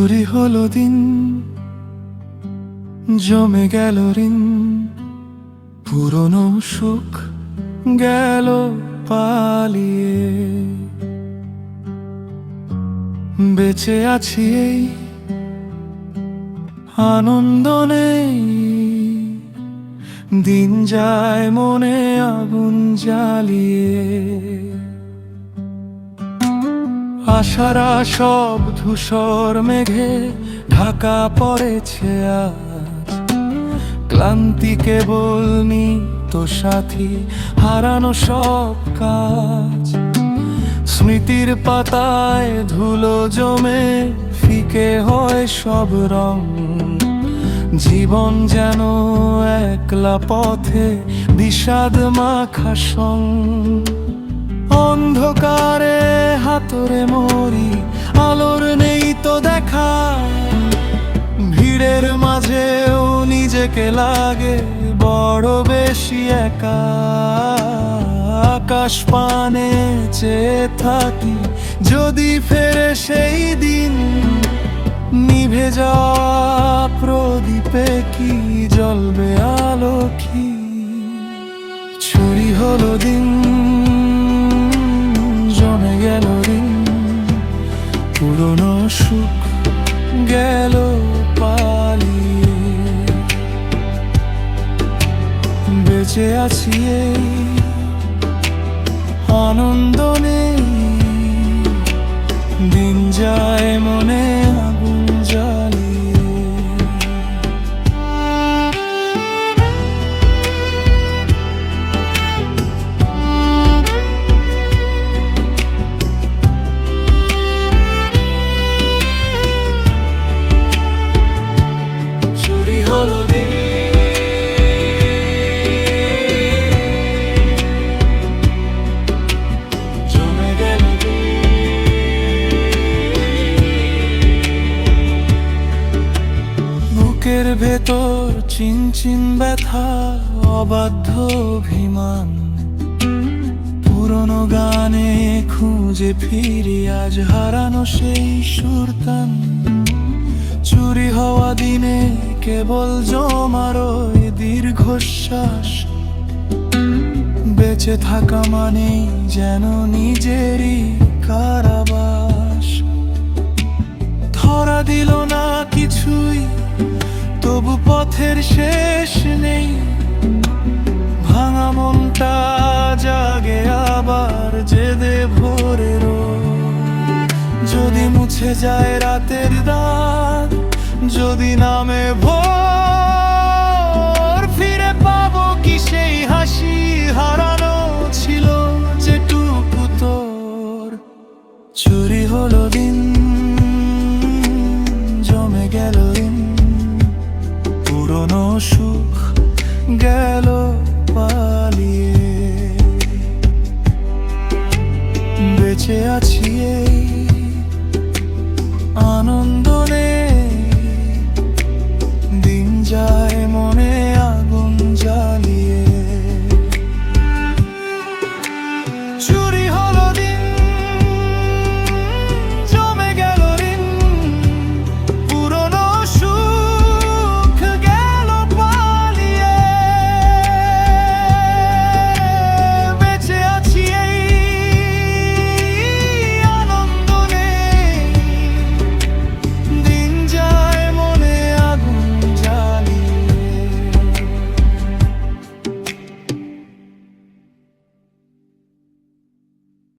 চুরি হলো দিন, জমে গেল ঋণ, পুরনো সুখ গেল পালিয়ে। বেঁচে আছি এই আনন্দ নেই, দিন যায় মনে আগুন জ্বালিয়ে। আশারা সব ধূসর মেঘে ঢাকা পড়েছে আজ, ক্লান্তি কেবল তো সাথী, হারানো সব কাজ। স্মৃতির পাতায় ধুলো জমে ফিকে হয় সব রং, জীবন যেন একলা পথে বিষাদ মাখা সং। অন্ধকারে হাতরে মরি, আলোর নেই তো দেখা, ভিড়ের মাঝেও নিজেকে লাগে বড় বেশি একা। আকাশ পানে চেয়ে থাকি, যদি ফেরে সেই দিন, নিভে যাওয়া প্রদীপে কি জ্বলবে আলো কি? চুরি হলো দিন, জমে গেল ঋণ, পুরনো সুখ গেল পালিয়ে। বেঁচে আছি এই আনন্দ নেই, দিন যায় মনে আগুন জ্বালিয়ে। চুরি হলো দিন, জমে গেল বুকের ভেতর চিনচিন ব্যথা, অবাধ্য অভিমান। পুরনো গানে খুঁজে ফিরি আজ হারানো সেই সুরতান। চুরি হওয়া দিনে কেবল জমারোয় দীর্ঘশ্বাস, বেঁচে থাকা মানে যেন নিজেরই কারাবাস। ধরা দিল না কিছুই, তবু পথের শেষ নেই, ভাঙা মনটা জাগে আবার জেদে ভোরের। যদি মুছে যায় রাতের দাগ, যদি নামে ভোর, ফিরে পাবো কি সেই হাসি হারানো ছিল যেটুকু তোর? চুরি হলো দিন, জমে গেল